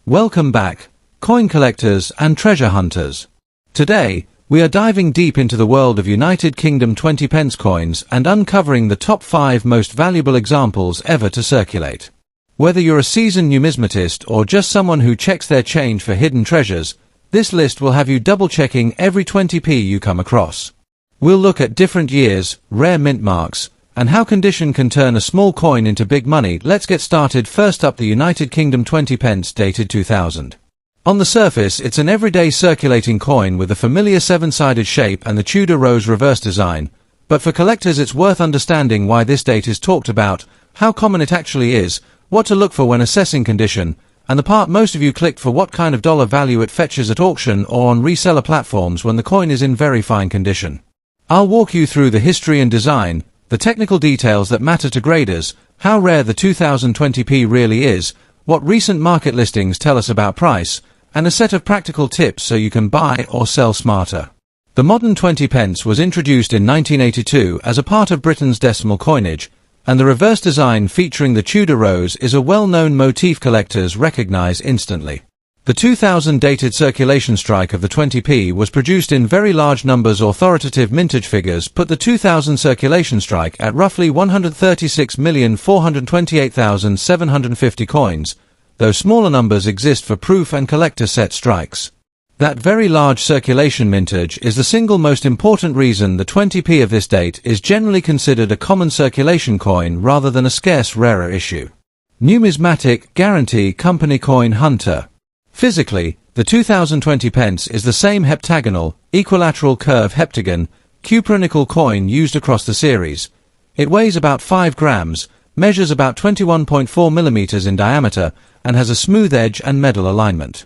Welcome back, coin collectors and treasure hunters. Today, we are diving deep into the world of United Kingdom 20 pence coins and uncovering the top 5 most valuable examples ever to circulate. Whether you're a seasoned numismatist or just someone who checks their change for hidden treasures, this list will have you double-checking every 20p you come across. We'll look at different years, rare mint marks, and how condition can turn a small coin into big money. Let's get started. First up, the United Kingdom 20 pence dated 2000. On the surface, it's an everyday circulating coin with a familiar 7-sided shape and the Tudor rose reverse design, but for collectors it's worth understanding why this date is talked about, how common it actually is, what to look for when assessing condition, and the part most of you clicked for: what kind of dollar value it fetches at auction or on reseller platforms when the coin is in very fine condition. I'll walk you through the history and design, the technical details that matter to graders, how rare the 2020p really is, what recent market listings tell us about price, and a set of practical tips so you can buy or sell smarter. The modern 20 pence was introduced in 1982 as a part of Britain's decimal coinage, and the reverse design featuring the Tudor rose is a well-known motif collectors recognize instantly. The 2000 dated circulation strike of the 20p was produced in very large numbers. Authoritative mintage figures put the 2000 circulation strike at roughly 136,428,750 coins, though smaller numbers exist for proof and collector set strikes. That very large circulation mintage is the single most important reason the 20p of this date is generally considered a common circulation coin rather than a scarce rarer issue. Numismatic Guarantee Company Coin Hunter. Physically, the 2020 pence is the same heptagonal, equilateral curve heptagon, cupronickel coin used across the series. It weighs about 5 grams, measures about 21.4 millimeters in diameter, and has a smooth edge and medal alignment.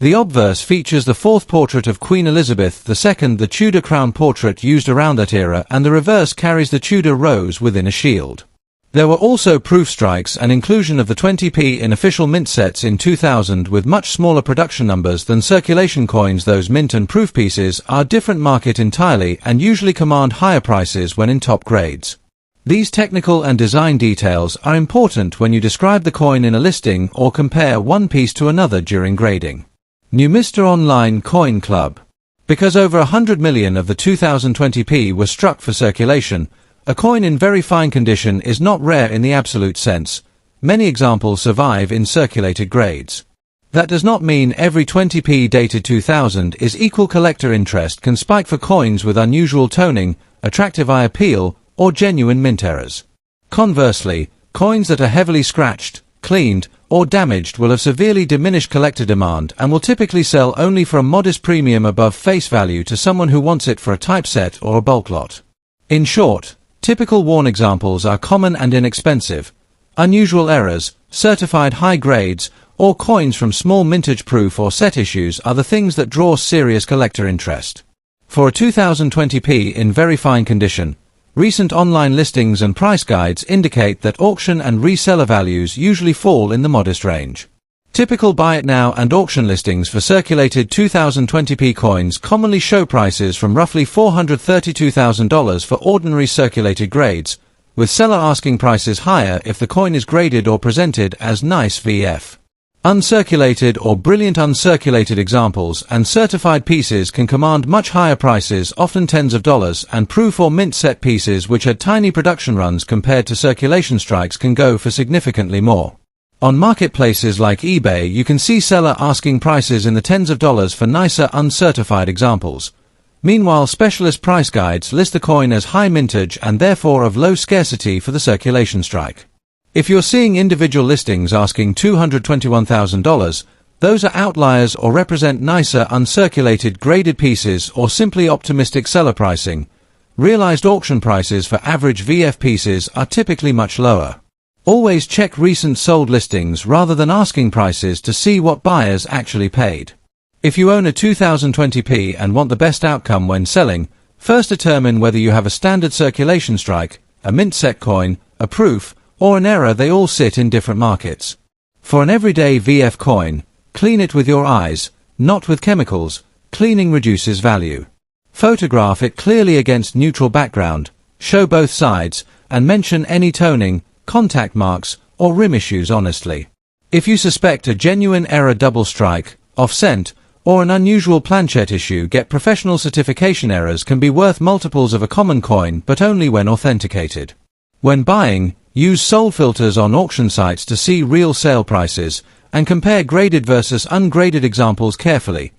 The obverse features the fourth portrait of Queen Elizabeth II, the Tudor crown portrait used around that era, and the reverse carries the Tudor rose within a shield. There were also proof strikes and inclusion of the 20p in official mint sets in 2000 with much smaller production numbers than circulation coins. Those mint and proof pieces are a different market entirely and usually command higher prices when in top grades. These technical and design details are important when you describe the coin in a listing or compare one piece to another during grading. Numista Online Coin Club. Because over 100 million of the 2020p were struck for circulation, a coin in very fine condition is not rare in the absolute sense. Many examples survive in circulated grades. That does not mean every 20p dated 2000 is equal. Collector interest can spike for coins with unusual toning, attractive eye appeal, or genuine mint errors. Conversely, coins that are heavily scratched, cleaned, or damaged will have severely diminished collector demand and will typically sell only for a modest premium above face value to someone who wants it for a typeset or a bulk lot. In short, typical worn examples are common and inexpensive. Unusual errors, certified high grades, or coins from small mintage proof or set issues are the things that draw serious collector interest. For a 2020p in very fine condition, recent online listings and price guides indicate that auction and reseller values usually fall in the modest range. Typical buy it now and auction listings for circulated 2020p coins commonly show prices from roughly $432,000 for ordinary circulated grades, with seller asking prices higher if the coin is graded or presented as nice VF. Uncirculated or brilliant uncirculated examples and certified pieces can command much higher prices, often tens of dollars, and proof or mint set pieces which had tiny production runs compared to circulation strikes can go for significantly more. On marketplaces like eBay, you can see seller asking prices in the tens of dollars for nicer uncertified examples. Meanwhile, specialist price guides list the coin as high mintage and therefore of low scarcity for the circulation strike. If you're seeing individual listings asking $221,000, those are outliers or represent nicer uncirculated graded pieces or simply optimistic seller pricing. Realized auction prices for average VF pieces are typically much lower. Always check recent sold listings rather than asking prices to see what buyers actually paid. If you own a 2020p and want the best outcome when selling, first determine whether you have a standard circulation strike, a mint set coin, a proof, or an error. They all sit in different markets. For an everyday VF coin, clean it with your eyes, not with chemicals. Cleaning reduces value. Photograph it clearly against neutral background, show both sides, and mention any toning, contact marks, or rim issues honestly. If you suspect a genuine error double strike, off-cent, or an unusual planchette issue, get professional certification. Errors can be worth multiples of a common coin, but only when authenticated. When buying, use sold filters on auction sites to see real sale prices, and compare graded versus ungraded examples carefully.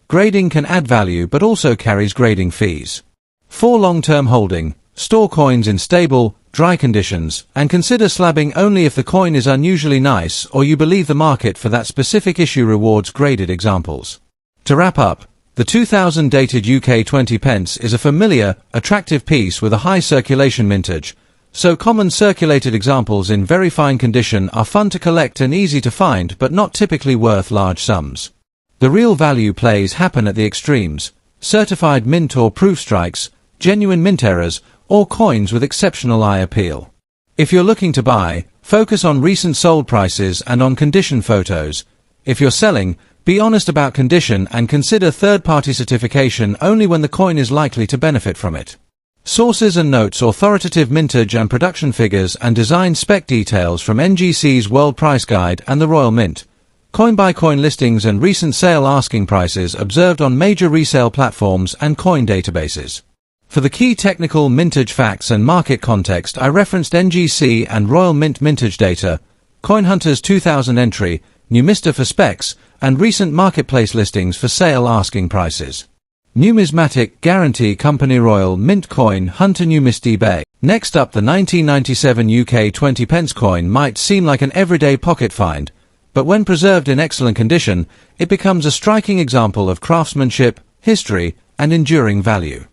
Grading can add value but also carries grading fees. For long-term holding, store coins in stable, dry conditions, and consider slabbing only if the coin is unusually nice or you believe the market for that specific issue rewards graded examples. To wrap up, the 2000 dated UK 20 pence is a familiar, attractive piece with a high circulation mintage, so common circulated examples in very fine condition are fun to collect and easy to find but not typically worth large sums. The real value plays happen at the extremes: certified mint or proof strikes, genuine mint errors, or coins with exceptional eye appeal. If you're looking to buy, focus on recent sold prices and on condition photos. If you're selling, be honest about condition and consider third-party certification only when the coin is likely to benefit from it. Sources and notes: authoritative mintage and production figures and design spec details from NGC's World Price Guide and the Royal Mint. Coin-by-coin listings and recent sale asking prices observed on major resale platforms and coin databases. For the key technical mintage facts and market context, I referenced NGC and Royal Mint mintage data, CoinHunter's 2000 entry, Numista for specs, and recent marketplace listings for sale asking prices. Numismatic Guarantee Company Royal Mint Coin Hunter Numist eBay. Next up, the 1997 UK 20 pence coin might seem like an everyday pocket find, but when preserved in excellent condition, it becomes a striking example of craftsmanship, history, and enduring value.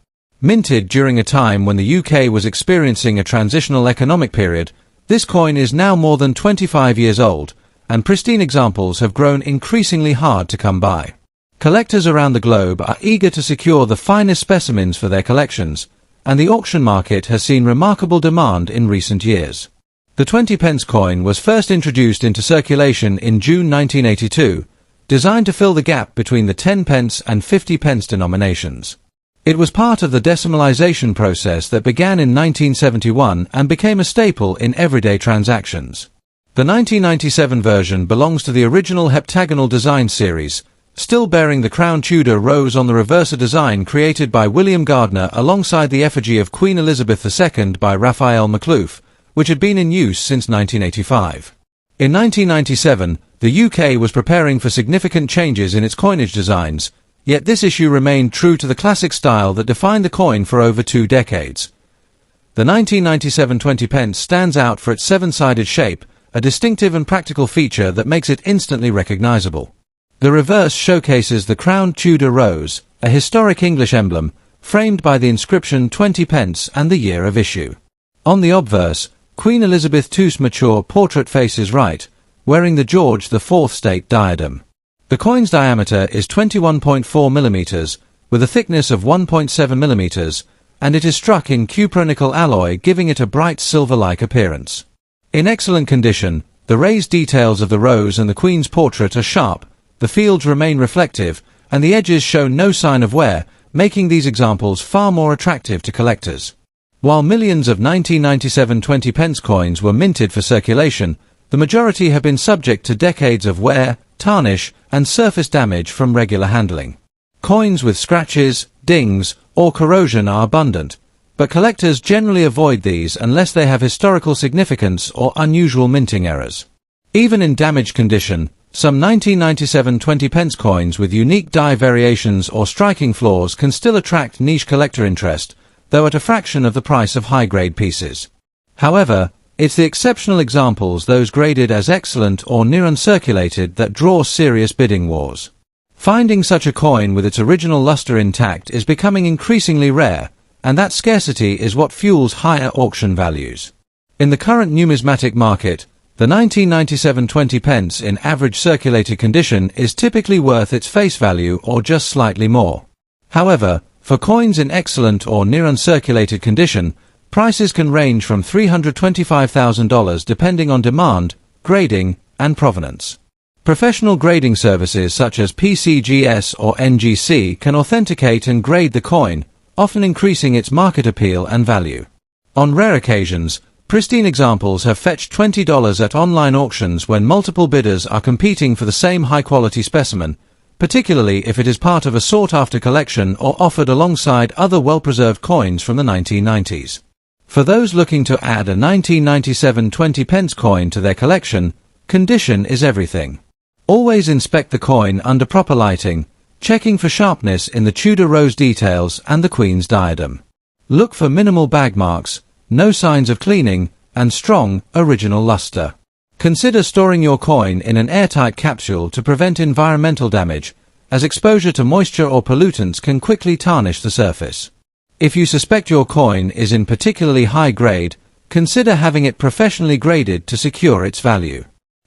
Minted during a time when the UK was experiencing a transitional economic period, this coin is now more than 25 years old, and pristine examples have grown increasingly hard to come by. Collectors around the globe are eager to secure the finest specimens for their collections, and the auction market has seen remarkable demand in recent years. The 20 pence coin was first introduced into circulation in June 1982, designed to fill the gap between the 10 pence and 50 pence denominations. It was part of the decimalization process that began in 1971 and became a staple in everyday transactions. The 1997 version belongs to the original heptagonal design series, still bearing the crown Tudor rose on the reverser design created by William Gardner alongside the effigy of Queen Elizabeth II by Raphael Maklouf, which had been in use since 1985. In 1997, the UK was preparing for significant changes in its coinage designs, yet this issue remained true to the classic style that defined the coin for over 2 decades. The 1997 20 pence stands out for its 7-sided shape, a distinctive and practical feature that makes it instantly recognizable. The reverse showcases the crowned Tudor rose, a historic English emblem, framed by the inscription 20 pence and the year of issue. On the obverse, Queen Elizabeth II's mature portrait faces right, wearing the George IV state diadem. The coin's diameter is 21.4 millimeters, with a thickness of 1.7 millimeters, and it is struck in cupronickel alloy, giving it a bright silver-like appearance. In excellent condition, the raised details of the rose and the Queen's portrait are sharp, the fields remain reflective, and the edges show no sign of wear, making these examples far more attractive to collectors. While millions of 1997 20 pence coins were minted for circulation, the majority have been subject to decades of wear, tarnish, and surface damage from regular handling. Coins with scratches, dings, or corrosion are abundant, but collectors generally avoid these unless they have historical significance or unusual minting errors. Even in damaged condition, some 1997 20 pence coins with unique die variations or striking flaws can still attract niche collector interest, though at a fraction of the price of high-grade pieces. However, it's the exceptional examples, those graded as excellent or near uncirculated, that draw serious bidding wars. Finding such a coin with its original luster intact is becoming increasingly rare, and that scarcity is what fuels higher auction values. In the current numismatic market, the 1997 20 pence in average circulated condition is typically worth its face value or just slightly more. However, for coins in excellent or near uncirculated condition, prices can range from $325,000 depending on demand, grading, and provenance. Professional grading services such as PCGS or NGC can authenticate and grade the coin, often increasing its market appeal and value. On rare occasions, Pristine examples have fetched $20 at online auctions when multiple bidders are competing for the same high-quality specimen, particularly if it is part of a sought-after collection or offered alongside other well-preserved coins from the 1990s. For those looking to add a 1997 20p coin to their collection, condition is everything. Always inspect the coin under proper lighting, checking for sharpness in the Tudor rose details and the Queen's diadem. Look for minimal bag marks, no signs of cleaning, and strong, original luster. Consider storing your coin in an airtight capsule to prevent environmental damage, as exposure to moisture or pollutants can quickly tarnish the surface. If you suspect your coin is in particularly high grade, consider having it professionally graded to secure its value.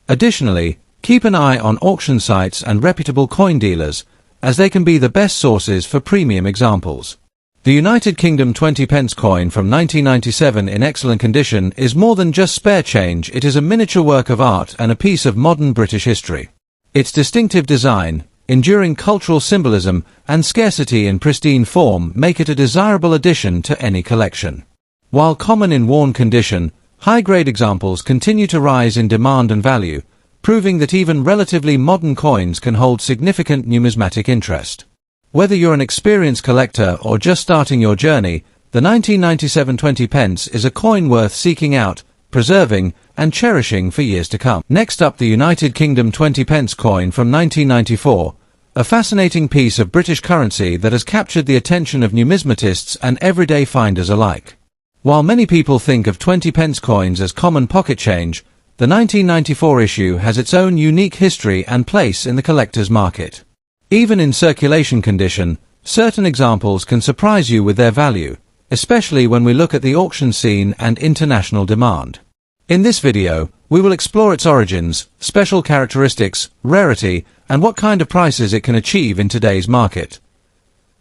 Additionally, keep an eye on auction sites and reputable coin dealers, as they can be the best sources for premium examples. The United Kingdom 20p coin from 1997 in excellent condition is more than just spare change. It is a miniature work of art and a piece of modern British history. Its distinctive design, enduring cultural symbolism, and scarcity in pristine form make it a desirable addition to any collection. While common in worn condition, high-grade examples continue to rise in demand and value, proving that even relatively modern coins can hold significant numismatic interest. Whether you're an experienced collector or just starting your journey, the 1997 20p is a coin worth seeking out, preserving, and cherishing for years to come. Next up, the United Kingdom 20p coin from 1994, a fascinating piece of British currency that has captured the attention of numismatists and everyday finders alike. While many people think of 20p coins as common pocket change, the 1994 issue has its own unique history and place in the collector's market. Even in circulation condition, certain examples can surprise you with their value, especially when we look at the auction scene and international demand. In this video, we will explore its origins, special characteristics, rarity, and what kind of prices it can achieve in today's market.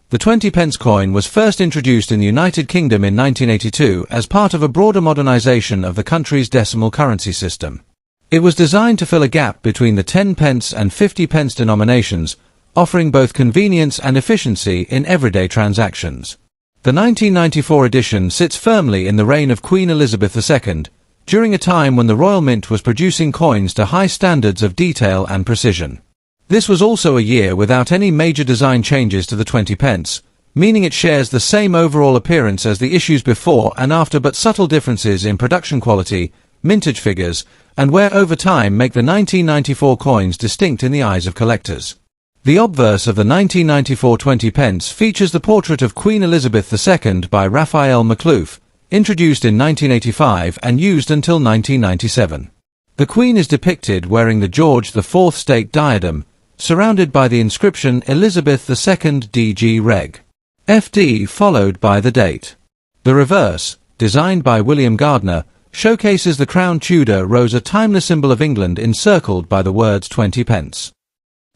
The 20p coin was first introduced in the United Kingdom in 1982 as part of a broader modernization of the country's decimal currency system. It was designed to fill a gap between the 10p and 50p denominations, offering both convenience and efficiency in everyday transactions. The 1994 edition sits firmly in the reign of Queen Elizabeth II, during a time when the Royal Mint was producing coins to high standards of detail and precision. This was also a year without any major design changes to the 20p, meaning it shares the same overall appearance as the issues before and after, but subtle differences in production quality, mintage figures, and wear over time make the 1994 coins distinct in the eyes of collectors. The obverse of the 1994 20p features the portrait of Queen Elizabeth II by Raphael Maclouf, introduced in 1985 and used until 1997. The Queen is depicted wearing the George IV state diadem, surrounded by the inscription Elizabeth II DG Reg. FD followed by the date. The reverse, designed by William Gardner, showcases the crown Tudor rose, a timeless symbol of England encircled by the words 20p.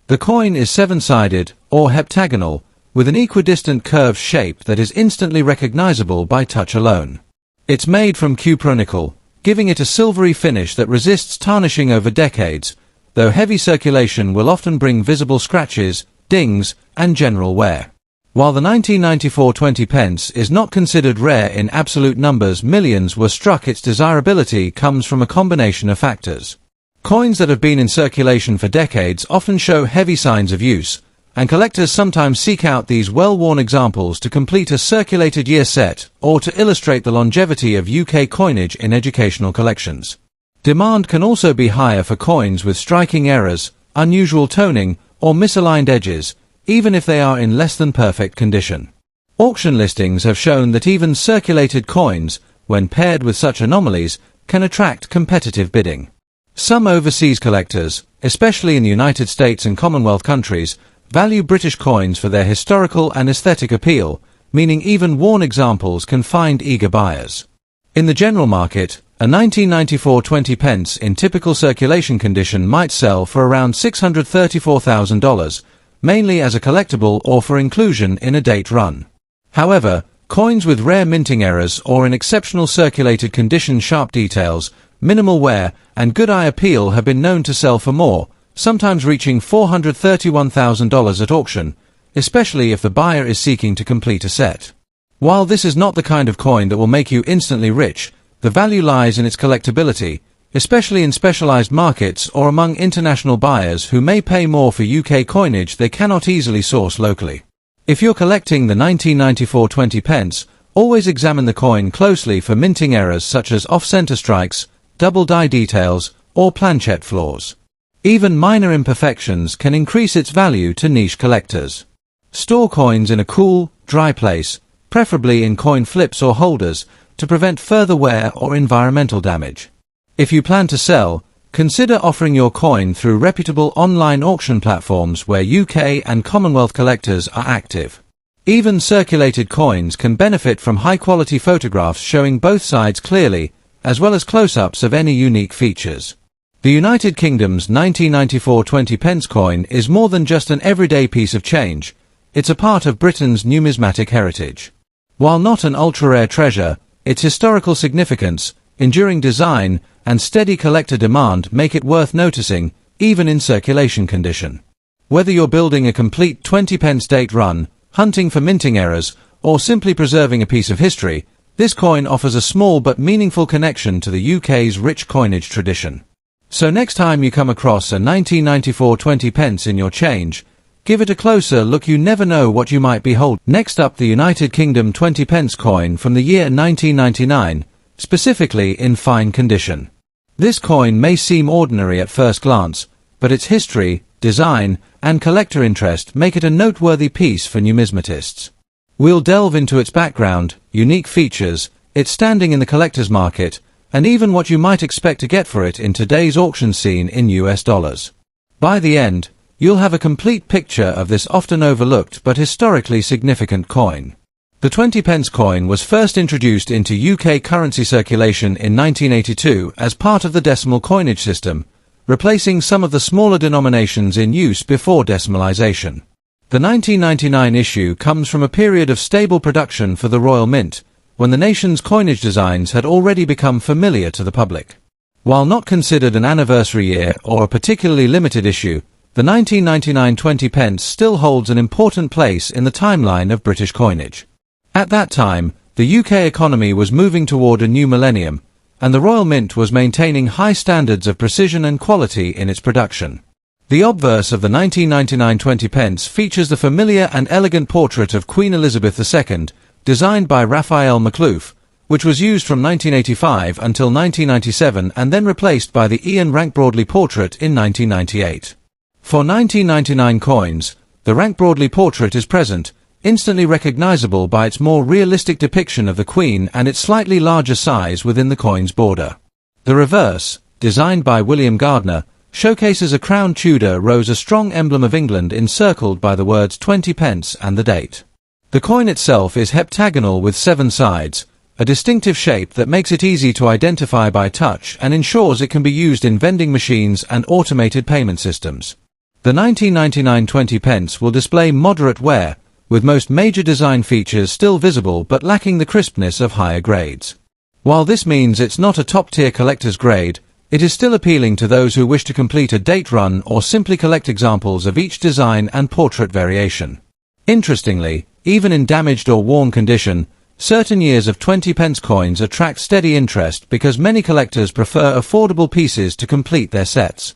The coin is seven-sided, or heptagonal, with an equidistant curved shape that is instantly recognizable by touch alone. It's made from cupronickel, giving it a silvery finish that resists tarnishing over decades, though heavy circulation will often bring visible scratches, dings, and general wear. While the 1994 20p is not considered rare in absolute numbers, millions were struck. Its desirability comes from a combination of factors. Coins that have been in circulation for decades often show heavy signs of use, and collectors sometimes seek out these well-worn examples to complete a circulated year set or to illustrate the longevity of UK coinage in educational collections. Demand can also be higher for coins with striking errors, unusual toning, or misaligned edges, even if they are in less than perfect condition. Auction listings have shown that even circulated coins, when paired with such anomalies, can attract competitive bidding. Some overseas collectors, especially in the United States and Commonwealth countries, value British coins for their historical and aesthetic appeal, meaning even worn examples can find eager buyers. In the general market, a 1994 20p in typical circulation condition might sell for around $634,000, mainly as a collectible or for inclusion in a date run. However, coins with rare minting errors or in exceptional circulated condition, sharp details, minimal wear, and good eye appeal have been known to sell for more, sometimes reaching $431,000 at auction, especially if the buyer is seeking to complete a set. While this is not the kind of coin that will make you instantly rich, The value lies in its collectability, especially in specialized markets or among international buyers who may pay more for UK coinage they cannot easily source locally. If you're collecting the 1994 20 pence, always examine the coin closely for minting errors such as off-center strikes, double die details, or planchet flaws. Even minor imperfections can increase its value to niche collectors. Store coins in a cool, dry place, preferably in coin flips or holders, to prevent further wear or environmental damage. If you plan to sell, consider offering your coin through reputable online auction platforms where UK and Commonwealth collectors are active. Even circulated coins can benefit from high-quality photographs showing both sides clearly, as well as close-ups of any unique features. The United Kingdom's 1994 20 pence coin is more than just an everyday piece of change. It's a part of Britain's numismatic heritage. While not an ultra-rare treasure, its historical significance, enduring design, and steady collector demand make it worth noticing, even in circulation condition. Whether you're building a complete 20 pence date run, hunting for minting errors, or simply preserving a piece of history, this coin offers a small but meaningful connection to the UK's rich coinage tradition. So next time you come across a 1994 20 pence in your change, give it a closer look. You never know what you might be holding. Next up, the United Kingdom 20 pence coin from the year 1999, specifically in fine condition. This coin may seem ordinary at first glance, but its history, design, and collector interest make it a noteworthy piece for numismatists. We'll delve into its background, unique features, its standing in the collector's market, and even what you might expect to get for it in today's auction scene in US dollars. By the end, you'll have a complete picture of this often overlooked but historically significant coin. The 20 pence coin was first introduced into UK currency circulation in 1982 as part of the decimal coinage system, replacing some of the smaller denominations in use before decimalisation. The 1999 issue comes from a period of stable production for the Royal Mint, when the nation's coinage designs had already become familiar to the public. While not considered an anniversary year or a particularly limited issue, the 1999 20 pence still holds an important place in the timeline of British coinage. At that time, the UK economy was moving toward a new millennium, and the Royal Mint was maintaining high standards of precision and quality in its production. The obverse of the 1999 20 pence features the familiar and elegant portrait of Queen Elizabeth II, designed by Raphael Makhlouf, which was used from 1985 until 1997 and then replaced by the Ian Rank-Broadley portrait in 1998. For 1999 coins, the Rank-Broadley portrait is present, instantly recognizable by its more realistic depiction of the Queen and its slightly larger size within the coin's border. The reverse, designed by William Gardner, showcases a crown Tudor rose, a strong emblem of England encircled by the words 20 pence and the date. The coin itself is heptagonal with 7 sides, a distinctive shape that makes it easy to identify by touch and ensures it can be used in vending machines and automated payment systems. The 1999 20 pence will display moderate wear, with most major design features still visible but lacking the crispness of higher grades. While this means it's not a top-tier collector's grade, it is still appealing to those who wish to complete a date run or simply collect examples of each design and portrait variation. Interestingly, even in damaged or worn condition, certain years of 20 pence coins attract steady interest because many collectors prefer affordable pieces to complete their sets.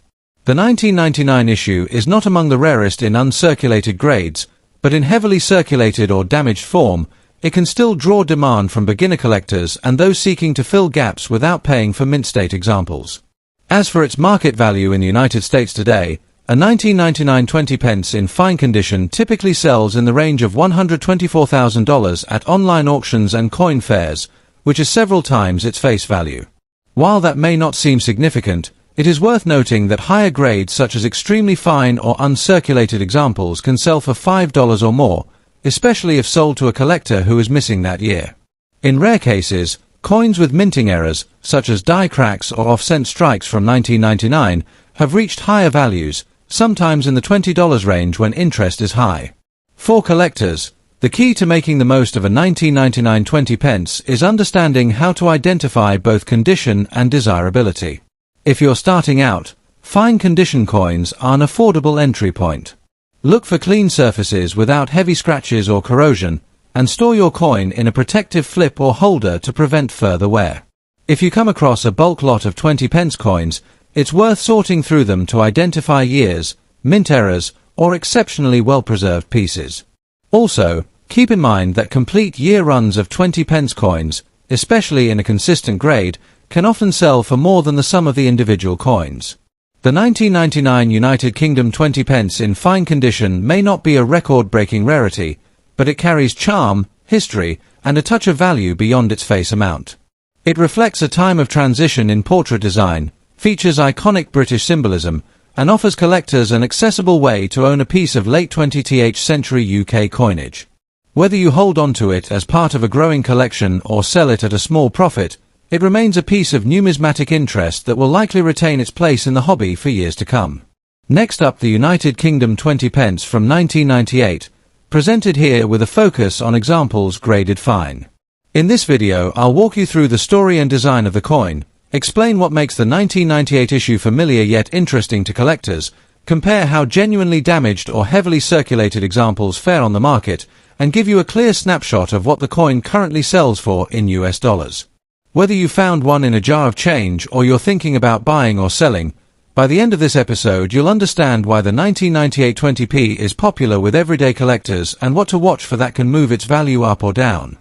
The 1999 issue is not among the rarest in uncirculated grades, but in heavily circulated or damaged form, it can still draw demand from beginner collectors and those seeking to fill gaps without paying for mint state examples. As for its market value in the United States today, a 1999 20 pence in fine condition typically sells in the range of $124,000 at online auctions and coin fairs, which is several times its face value. While that may not seem significant, it is worth noting that higher grades such as extremely fine or uncirculated examples can sell for $5 or more, especially if sold to a collector who is missing that year. In rare cases, coins with minting errors, such as die cracks or off-cent strikes from 1999, have reached higher values, sometimes in the $20 range when interest is high. For collectors, the key to making the most of a 1999 20 pence is understanding how to identify both condition and desirability. If you're starting out, fine condition coins are an affordable entry point. Look for clean surfaces without heavy scratches or corrosion, and store your coin in a protective flip or holder to prevent further wear. If you come across a bulk lot of 20p coins, it's worth sorting through them to identify years, mint errors, or exceptionally well-preserved pieces. Also, keep in mind that complete year runs of 20p coins, especially in a consistent grade, can often sell for more than the sum of the individual coins. The 1999 United Kingdom 20p in fine condition may not be a record-breaking rarity, but it carries charm, history, and a touch of value beyond its face amount. It reflects a time of transition in portrait design, features iconic British symbolism, and offers collectors an accessible way to own a piece of late 20th century UK coinage. Whether you hold onto it as part of a growing collection or sell it at a small profit, it remains a piece of numismatic interest that will likely retain its place in the hobby for years to come. Next up, the United Kingdom 20p from 1998, presented here with a focus on examples graded fine. In this video, I'll walk you through the story and design of the coin, explain what makes the 1998 issue familiar yet interesting to collectors, compare how genuinely damaged or heavily circulated examples fare on the market, and give you a clear snapshot of what the coin currently sells for in US dollars. Whether you found one in a jar of change or you're thinking about buying or selling, by the end of this episode you'll understand why the 1998 20p is popular with everyday collectors and what to watch for that can move its value up or down.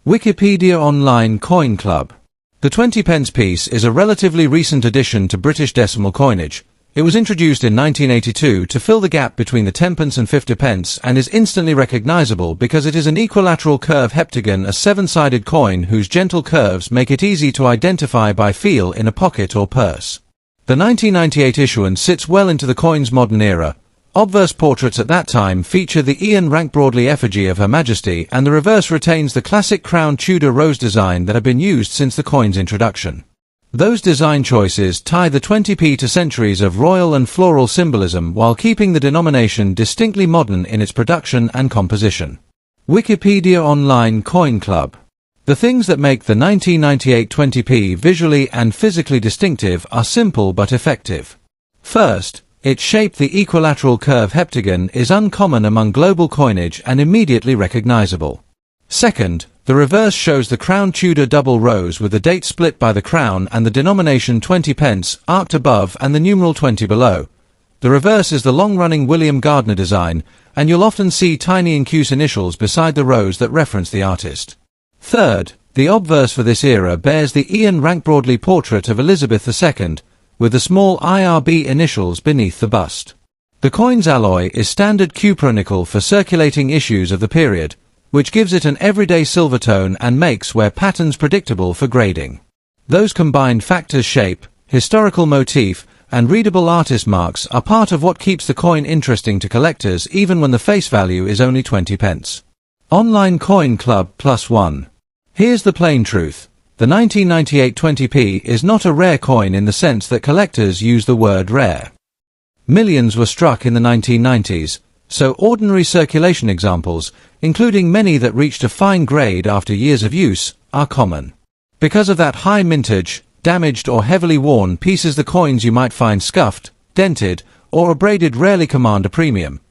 Wikipedia Online Coin Club. The 20p piece is a relatively recent addition to British decimal coinage. It was introduced in 1982 to fill the gap between the 10p and 50p and is instantly recognizable because it is an equilateral curve heptagon, a seven-sided coin whose gentle curves make it easy to identify by feel in a pocket or purse. The 1998 issuance sits well into the coin's modern era. Obverse portraits at that time feature the Ian Rank Broadley effigy of Her Majesty, and the reverse retains the classic crown Tudor rose design that have been used since the coin's introduction. Those design choices tie the 20p to centuries of royal and floral symbolism while keeping the denomination distinctly modern in its production and composition. Wikipedia Online Coin Club. The things that make the 1998 20p visually and physically distinctive are simple but effective. First, its shape, the equilateral curve heptagon, is uncommon among global coinage and immediately recognizable. Second, the reverse shows the crown Tudor double rose with the date split by the crown and the denomination 20p arced above and the numeral 20 below. The reverse is the long-running William Gardner design, and you'll often see tiny incuse initials beside the rose that reference the artist. Third, the obverse for this era bears the Ian Rank Broadley portrait of Elizabeth II, with the small IRB initials beneath the bust. The coin's alloy is standard cupronickel for circulating issues of the period, which gives it an everyday silver tone and makes wear patterns predictable for grading. Those combined factors, shape, historical motif, and readable artist marks, are part of what keeps the coin interesting to collectors even when the face value is only 20p. Online Coin Club +1. Here's the plain truth. The 1998 20p is not a rare coin in the sense that collectors use the word rare. Millions were struck in the 1990s, so ordinary circulation examples, including many that reached a fine grade after years of use, are common. Because of that high mintage, damaged or heavily worn pieces, the coins you might find scuffed, dented, or abraded rarely command a premium.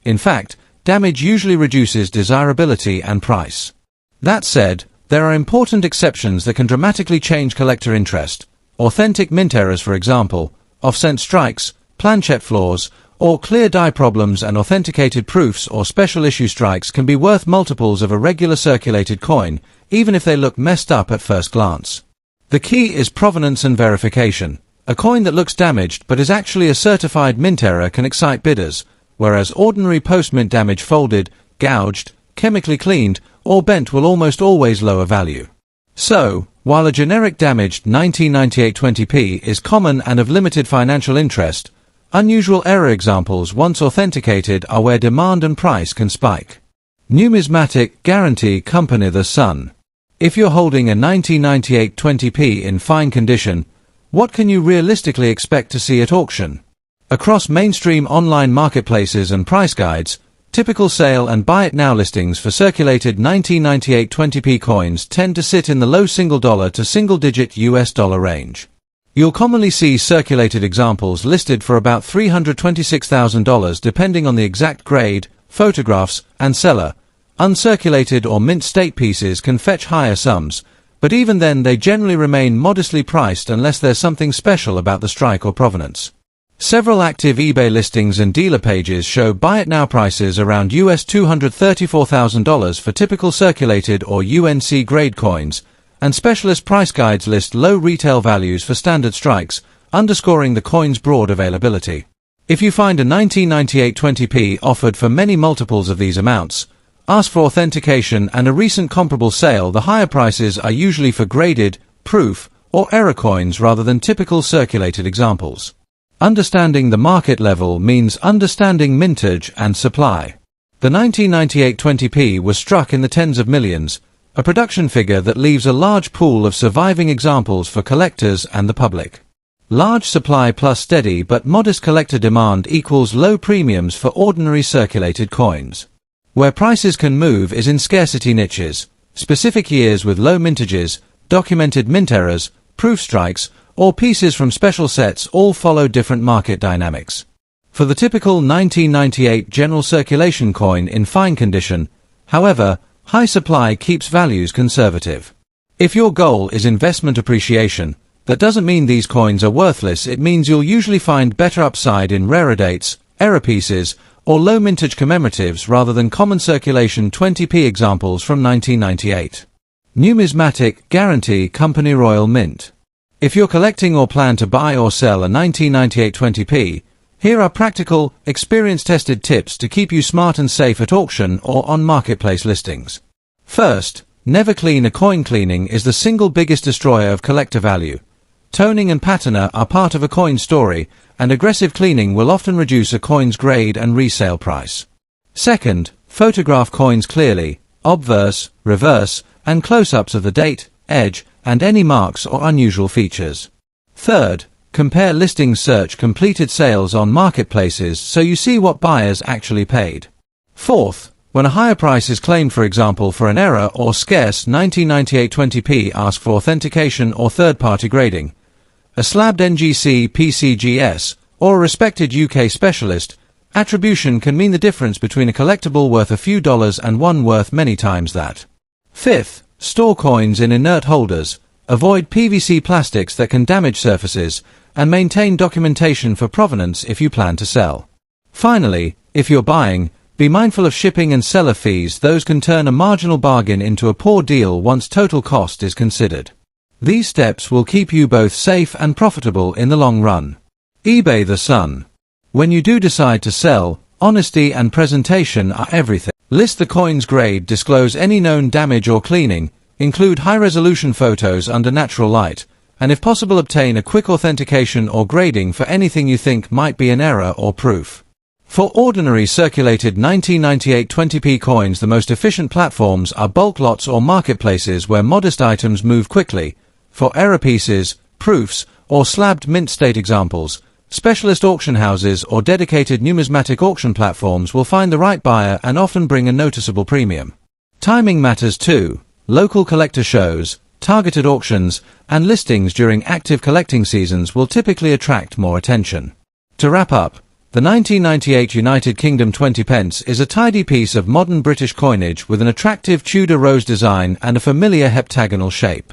In fact, damage usually reduces desirability and price. That said, there are important exceptions that can dramatically change collector interest. Authentic mint errors, for example, off-cent strikes, planchette flaws, or clear die problems and authenticated proofs or special issue strikes can be worth multiples of a regular circulated coin, even if they look messed up at first glance. The key is provenance and verification. A coin that looks damaged but is actually a certified mint error can excite bidders, whereas ordinary post-mint damage, folded, gouged, chemically cleaned, or bent will almost always lower value. So, while a generic damaged 1998 20p is common and of limited financial interest, unusual error examples once authenticated are where demand and price can spike. Numismatic Guarantee Company The Sun. If you're holding a 1998 20p in fine condition, what can you realistically expect to see at auction? Across mainstream online marketplaces and price guides, typical sale and buy it now listings for circulated 1998 20p coins tend to sit in the low single-dollar to single-digit US dollar range. You'll commonly see circulated examples listed for about $326,000 depending on the exact grade, photographs, and seller. Uncirculated or mint state pieces can fetch higher sums, but even then they generally remain modestly priced unless there's something special about the strike or provenance. Several active eBay listings and dealer pages show buy it now prices around US $234,000 for typical circulated or UNC grade coins, and specialist price guides list low retail values for standard strikes, underscoring the coin's broad availability. If you find a 1998 20p offered for many multiples of these amounts, ask for authentication and a recent comparable sale. The higher prices are usually for graded, proof, or error coins rather than typical circulated examples. Understanding the market level means understanding mintage and supply. The 1998 20p was struck in the tens of millions, a production figure that leaves a large pool of surviving examples for collectors and the public. Large supply plus steady but modest collector demand equals low premiums for ordinary circulated coins. Where prices can move is in scarcity niches, specific years with low mintages, documented mint errors, proof strikes, or pieces from special sets all follow different market dynamics. For the typical 1998 general circulation coin in fine condition, however, high supply keeps values conservative. If your goal is investment appreciation, that doesn't mean these coins are worthless. It means you'll usually find better upside in rarer dates, error pieces, or low mintage commemoratives rather than common circulation 20p examples from 1998. Numismatic Guarantee Company Royal Mint. If you're collecting or plan to buy or sell a 1998 20p, here are practical, experience-tested tips to keep you smart and safe at auction or on marketplace listings. First, never clean a coin. Cleaning is the single biggest destroyer of collector value. Toning and patina are part of a coin story, and aggressive cleaning will often reduce a coin's grade and resale price. Second, photograph coins clearly, obverse, reverse, and close-ups of the date, edge, and any marks or unusual features. Third, compare listings. Search completed sales on marketplaces so you see what buyers actually paid. Fourth, when a higher price is claimed, for example for an error or scarce 1998 20p, ask for authentication or third-party grading. A slabbed NGC PCGS, or a respected UK specialist, attribution can mean the difference between a collectible worth a few dollars and one worth many times that. Fifth, store coins in inert holders, avoid PVC plastics that can damage surfaces, and maintain documentation for provenance if you plan to sell. Finally, if you're buying, be mindful of shipping and seller fees. Those can turn a marginal bargain into a poor deal once total cost is considered. These steps will keep you both safe and profitable in the long run. eBay the Sun. When you do decide to sell, honesty and presentation are everything. List the coin's grade, disclose any known damage or cleaning, include high-resolution photos under natural light, and if possible obtain a quick authentication or grading for anything you think might be an error or proof. For ordinary circulated 1998 20p coins, the most efficient platforms are bulk lots or marketplaces where modest items move quickly. For error pieces, proofs, or slabbed mint state examples, specialist auction houses or dedicated numismatic auction platforms will find the right buyer and often bring a noticeable premium. Timing matters too. Local collector shows, targeted auctions, and listings during active collecting seasons will typically attract more attention. To wrap up, the 1998 United Kingdom 20 pence is a tidy piece of modern British coinage with an attractive Tudor rose design and a familiar heptagonal shape.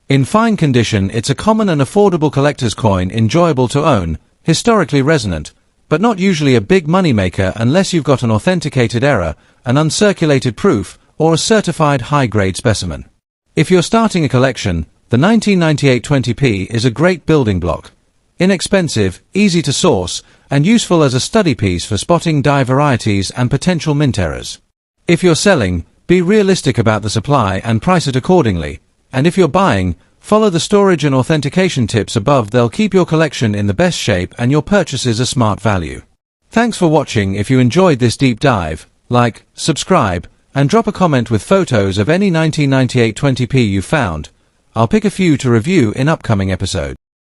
In fine condition, it's a common and affordable collector's coin, enjoyable to own, historically resonant, but not usually a big moneymaker unless you've got an authenticated error, an uncirculated proof, or a certified high-grade specimen. If you're starting a collection, the 1998 20p is a great building block. Inexpensive, easy to source, and useful as a study piece for spotting die varieties and potential mint errors. If you're selling, be realistic about the supply and price it accordingly. And if you're buying, follow the storage and authentication tips above. They'll keep your collection in the best shape and your purchases a smart value. Thanks for watching. If you enjoyed this deep dive, like, subscribe, and drop a comment with photos of any 1998 20p you found. I'll pick a few to review in upcoming episodes.